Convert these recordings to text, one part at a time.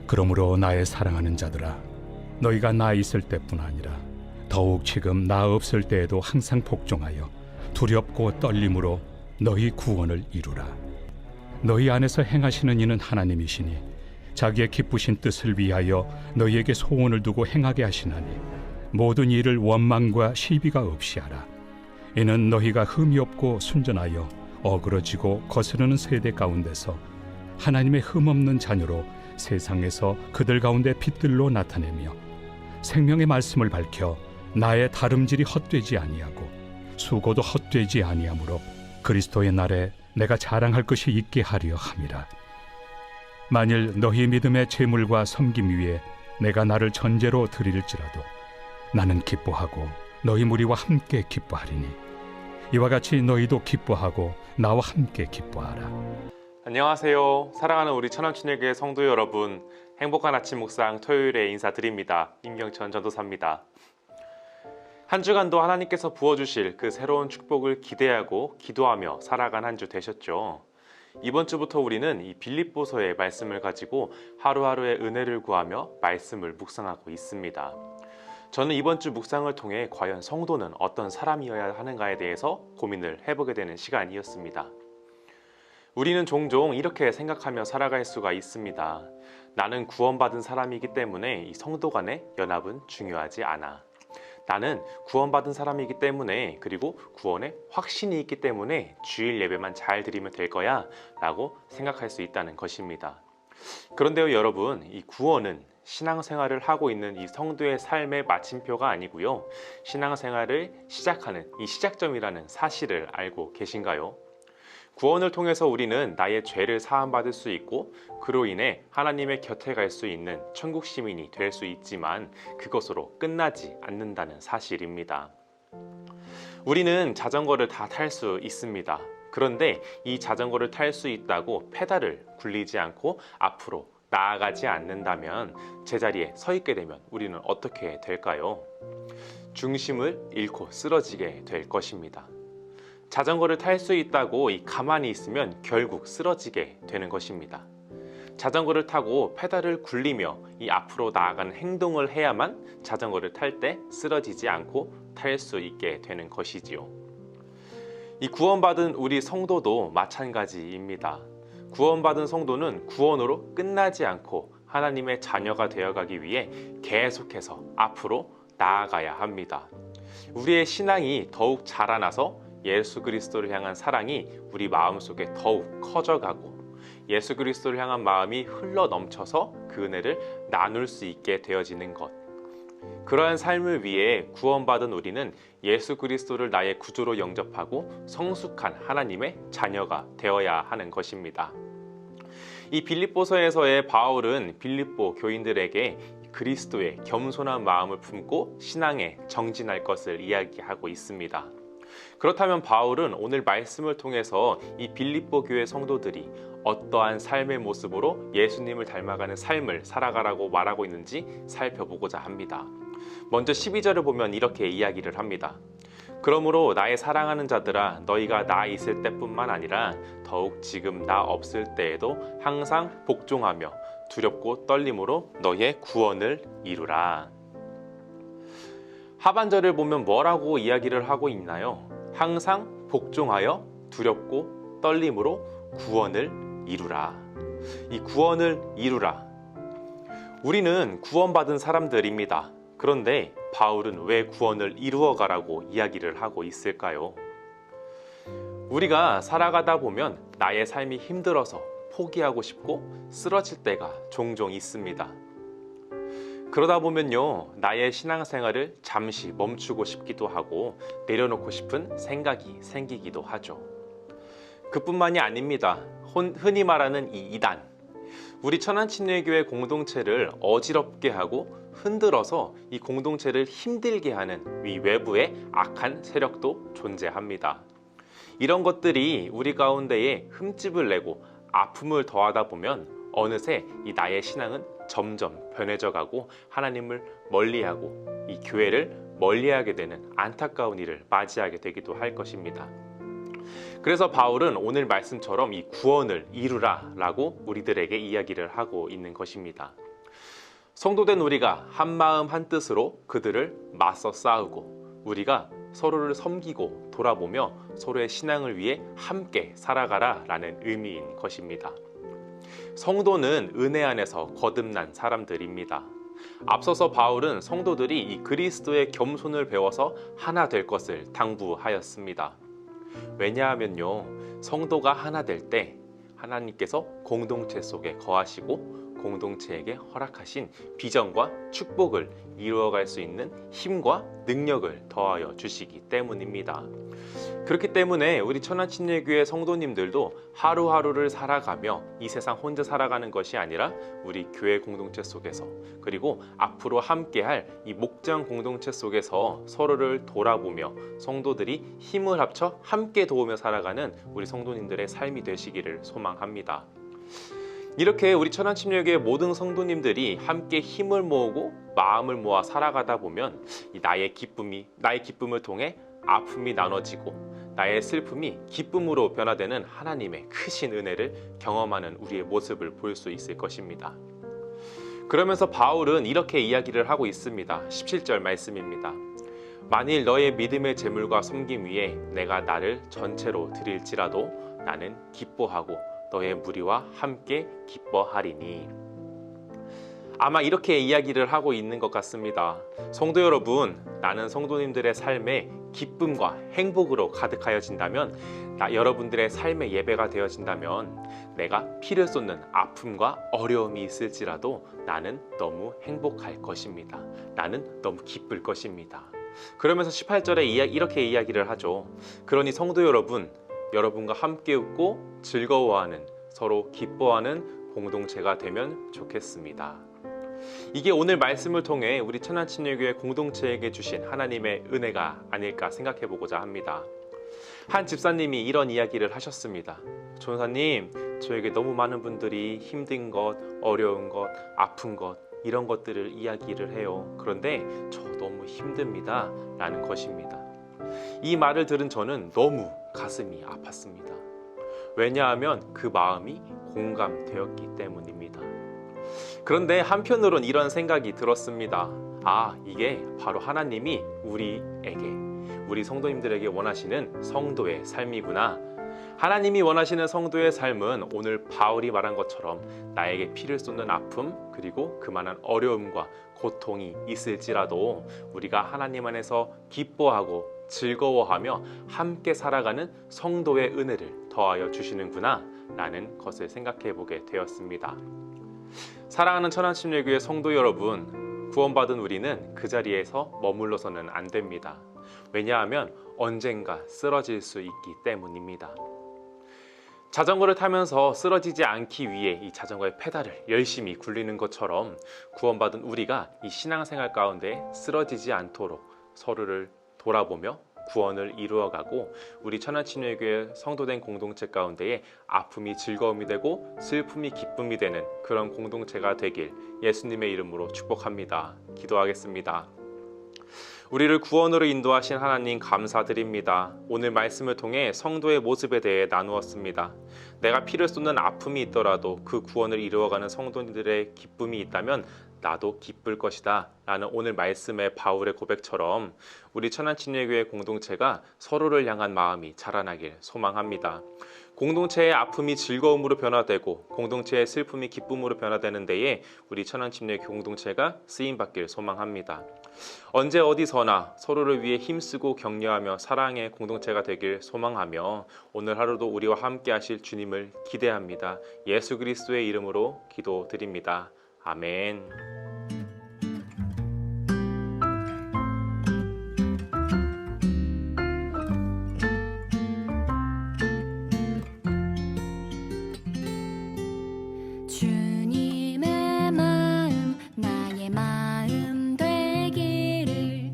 그러므로 나의 사랑하는 자들아, 너희가 나 있을 때뿐 아니라 더욱 지금 나 없을 때에도 항상 복종하여 두렵고 떨림으로 너희 구원을 이루라. 너희 안에서 행하시는 이는 하나님이시니 자기의 기쁘신 뜻을 위하여 너희에게 소원을 두고 행하게 하시나니 모든 일을 원망과 시비가 없이 하라. 이는 너희가 흠이 없고 순전하여 어그러지고 거스르는 세대 가운데서 하나님의 흠없는 자녀로 세상에서 그들 가운데 빛들로 나타내며 생명의 말씀을 밝혀 나의 다름질이 헛되지 아니하고 수고도 헛되지 아니하므로 그리스도의 날에 내가 자랑할 것이 있게 하려 함이라. 만일 너희 믿음의 재물과 섬김 위에 내가 나를 전제로 드릴지라도 나는 기뻐하고 너희 무리와 함께 기뻐하리니 이와 같이 너희도 기뻐하고 나와 함께 기뻐하라. 안녕하세요. 사랑하는 우리 천안춘예교회 성도 여러분, 행복한 아침 묵상 토요일에 인사드립니다. 임경천 전도사입니다. 한 주간도 하나님께서 부어주실 그 새로운 축복을 기대하고 기도하며 살아간 한 주 되셨죠. 이번 주부터 우리는 이 빌립보서의 말씀을 가지고 하루하루의 은혜를 구하며 말씀을 묵상하고 있습니다. 저는 이번 주 묵상을 통해 과연 성도는 어떤 사람이어야 하는가에 대해서 고민을 해보게 되는 시간이었습니다. 우리는 종종 이렇게 생각하며 살아갈 수가 있습니다. 나는 구원받은 사람이기 때문에 이 성도 간의 연합은 중요하지 않아. 나는 구원받은 사람이기 때문에, 그리고 구원에 확신이 있기 때문에 주일 예배만 잘 드리면 될 거야 라고 생각할 수 있다는 것입니다. 그런데요 여러분, 이 구원은 신앙생활을 하고 있는 이 성도의 삶의 마침표가 아니고요, 신앙생활을 시작하는 이 시작점이라는 사실을 알고 계신가요? 구원을 통해서 우리는 나의 죄를 사함받을 수 있고 그로 인해 하나님의 곁에 갈 수 있는 천국 시민이 될 수 있지만 그것으로 끝나지 않는다는 사실입니다. 우리는 자전거를 다 탈 수 있습니다. 그런데 이 자전거를 탈 수 있다고 페달을 굴리지 않고 앞으로 나아가지 않는다면 제자리에 서 있게 되면 우리는 어떻게 될까요? 중심을 잃고 쓰러지게 될 것입니다. 자전거를 탈 수 있다고 가만히 있으면 결국 쓰러지게 되는 것입니다. 자전거를 타고 페달을 굴리며 이 앞으로 나아가는 행동을 해야만 자전거를 탈 때 쓰러지지 않고 탈 수 있게 되는 것이지요. 이 구원받은 우리 성도도 마찬가지입니다. 구원받은 성도는 구원으로 끝나지 않고 하나님의 자녀가 되어가기 위해 계속해서 앞으로 나아가야 합니다. 우리의 신앙이 더욱 자라나서 예수 그리스도를 향한 사랑이 우리 마음속에 더욱 커져가고 예수 그리스도를 향한 마음이 흘러 넘쳐서 그 은혜를 나눌 수 있게 되어지는 것, 그러한 삶을 위해 구원받은 우리는 예수 그리스도를 나의 구주로 영접하고 성숙한 하나님의 자녀가 되어야 하는 것입니다. 이 빌립보서에서의 바울은 빌립보 교인들에게 그리스도의 겸손한 마음을 품고 신앙에 정진할 것을 이야기하고 있습니다. 그렇다면 바울은 오늘 말씀을 통해서 이 빌립보 교회 성도들이 어떠한 삶의 모습으로 예수님을 닮아가는 삶을 살아가라고 말하고 있는지 살펴보고자 합니다. 먼저 12절을 보면 이렇게 이야기를 합니다. 그러므로 나의 사랑하는 자들아, 너희가 나 있을 때뿐만 아니라 더욱 지금 나 없을 때에도 항상 복종하며 두렵고 떨림으로 너의 구원을 이루라. 하반절을 보면 뭐라고 이야기를 하고 있나요? 항상 복종하여 두렵고 떨림으로 구원을 이루라. 이 구원을 이루라. 우리는 구원받은 사람들입니다. 그런데 바울은 왜 구원을 이루어가라고 이야기를 하고 있을까요? 우리가 살아가다 보면 나의 삶이 힘들어서 포기하고 싶고 쓰러질 때가 종종 있습니다. 그러다 보면요, 나의 신앙생활을 잠시 멈추고 싶기도 하고 내려놓고 싶은 생각이 생기기도 하죠. 그뿐만이 아닙니다. 흔히 말하는 이 이단, 우리 천안침례교회 공동체를 어지럽게 하고 흔들어서 이 공동체를 힘들게 하는 이 외부의 악한 세력도 존재합니다. 이런 것들이 우리 가운데에 흠집을 내고 아픔을 더하다 보면 어느새 이 나의 신앙은 점점 변해져 가고 하나님을 멀리하고 이 교회를 멀리하게 되는 안타까운 일을 맞이하게 되기도 할 것입니다. 그래서 바울은 오늘 말씀처럼 이 구원을 이루라 라고 우리들에게 이야기를 하고 있는 것입니다. 성도된 우리가 한 마음 한 뜻으로 그들을 맞서 싸우고 우리가 서로를 섬기고 돌아보며 서로의 신앙을 위해 함께 살아가라 라는 의미인 것입니다. 성도는 은혜 안에서 거듭난 사람들입니다. 앞서서 바울은 성도들이 이 그리스도의 겸손을 배워서 하나 될 것을 당부하였습니다. 왜냐하면요, 성도가 하나 될 때 하나님께서 공동체 속에 거하시고 공동체에게 허락하신 비전과 축복을 이루어갈 수 있는 힘과 능력을 더하여 주시기 때문입니다. 그렇기 때문에 우리 천안침례교회 성도님들도 하루하루를 살아가며 이 세상 혼자 살아가는 것이 아니라 우리 교회 공동체 속에서 그리고 앞으로 함께할 이 목장 공동체 속에서 서로를 돌아보며 성도들이 힘을 합쳐 함께 도우며 살아가는 우리 성도님들의 삶이 되시기를 소망합니다. 이렇게 우리 천안침례교회 모든 성도님들이 함께 힘을 모으고 마음을 모아 살아가다 보면 나의 기쁨을 통해 아픔이 나눠지고 나의 슬픔이 기쁨으로 변화되는 하나님의 크신 은혜를 경험하는 우리의 모습을 볼 수 있을 것입니다. 그러면서 바울은 이렇게 이야기를 하고 있습니다. 17절 말씀입니다. 만일 너의 믿음의 재물과 섬김 위에 내가 나를 전체로 드릴지라도 나는 기뻐하고 너의 무리와 함께 기뻐하리니. 아마 이렇게 이야기를 하고 있는 것 같습니다. 성도 여러분, 나는 성도님들의 삶에 기쁨과 행복으로 가득하여진다면, 여러분들의 삶의 예배가 되어진다면 내가 피를 쏟는 아픔과 어려움이 있을지라도 나는 너무 행복할 것입니다. 나는 너무 기쁠 것입니다. 그러면서 18절에 이렇게 이야기를 하죠. 그러니 성도 여러분, 여러분과 함께 웃고 즐거워하는, 서로 기뻐하는 공동체가 되면 좋겠습니다. 이게 오늘 말씀을 통해 우리 천안침례교회 공동체에게 주신 하나님의 은혜가 아닐까 생각해 보고자 합니다. 한 집사님이 이런 이야기를 하셨습니다. 전사님, 저에게 너무 많은 분들이 힘든 것, 어려운 것, 아픈 것 이런 것들을 이야기를 해요. 그런데 저 너무 힘듭니다 라는 것입니다. 이 말을 들은 저는 너무 가슴이 아팠습니다. 왜냐하면 그 마음이 공감되었기 때문입니다. 그런데 한편으론 이런 생각이 들었습니다. 이게 바로 하나님이 우리 성도님들에게 원하시는 성도의 삶이구나. 하나님이 원하시는 성도의 삶은 오늘 바울이 말한 것처럼 나에게 피를 쏟는 아픔 그리고 그만한 어려움과 고통이 있을지라도 우리가 하나님 안에서 기뻐하고 즐거워하며 함께 살아가는 성도의 은혜를 더하여 주시는구나 라는 것을 생각해 보게 되었습니다. 사랑하는 천안침례교회 성도 여러분, 구원받은 우리는 그 자리에서 머물러서는 안 됩니다. 왜냐하면 언젠가 쓰러질 수 있기 때문입니다. 자전거를 타면서 쓰러지지 않기 위해 이 자전거의 페달을 열심히 굴리는 것처럼 구원받은 우리가 이 신앙생활 가운데 쓰러지지 않도록 서로를 돌아보며 구원을 이루어가고 우리 천안침례교회 성도된 공동체 가운데에 아픔이 즐거움이 되고 슬픔이 기쁨이 되는 그런 공동체가 되길 예수님의 이름으로 축복합니다. 기도하겠습니다. 우리를 구원으로 인도하신 하나님 감사드립니다. 오늘 말씀을 통해 성도의 모습에 대해 나누었습니다. 내가 피를 쏟는 아픔이 있더라도 그 구원을 이루어가는 성도들의 기쁨이 있다면 나도 기쁠 것이다 라는 오늘 말씀의 바울의 고백처럼 우리 천안침례교회 공동체가 서로를 향한 마음이 자라나길 소망합니다. 공동체의 아픔이 즐거움으로 변화되고 공동체의 슬픔이 기쁨으로 변화되는 데에 우리 천안침례 공동체가 쓰임받길 소망합니다. 언제 어디서나 서로를 위해 힘쓰고 격려하며 사랑의 공동체가 되길 소망하며 오늘 하루도 우리와 함께 하실 주님을 기대합니다. 예수 그리스도의 이름으로 기도드립니다. 아멘. 주님의 마음 나의 마음 되기를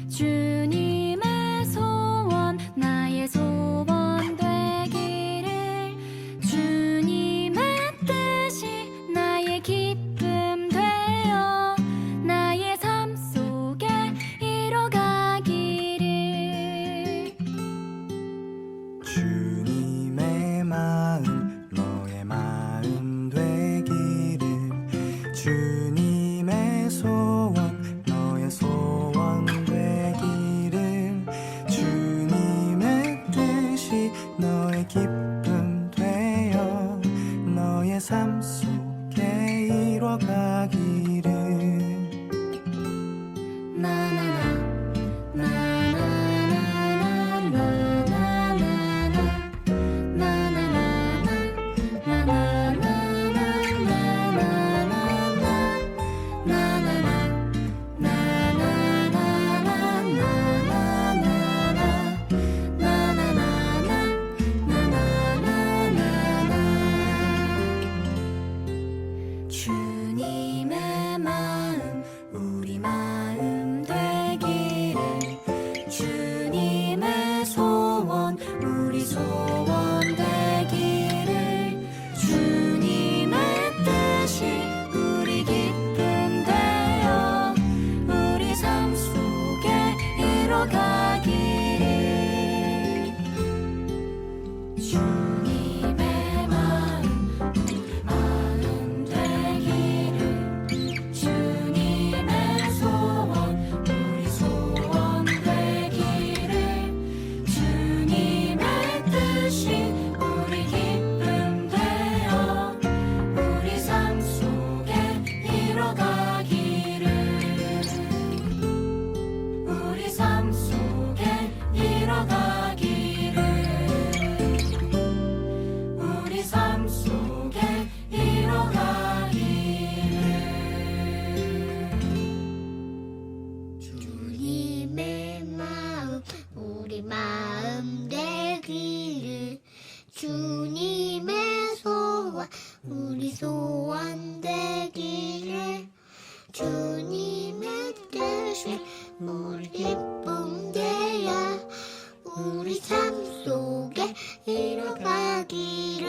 주님의 소원 나의 소원 되기를 주님의 뜻이 나의 기쁨 되어 나의 삶 속에 이뤄가기를 주님의 마음 너의 마음 되기를 주님의 우리 기쁨 되어 너의 삶 속에 이뤄가기를. 나나나 주님의 마음 우리 마음 되기를 주님의 소원 우리 소원 되기를 주님의 뜻이 우리 기쁨 되어 우리 삶 속에 이뤄가기를 주님의 마음 우리 마음 되기를 주님의 소원 우리 소원 되기를 주님의 뜻이 우리 기쁨 되어 우리 삶 속에 이뤄가기를 우리 삶 속에 이뤄가기를 우리 삶 속에 이뤄가기를 주님의 마음 우리 마음 되기를 주님의 소원 우리 소원 되기를 주님의 뜻이 우리 기쁨 되어 우리 삶 속에 이뤄가기를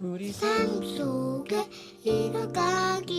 우리 삶 속에 이뤄가기를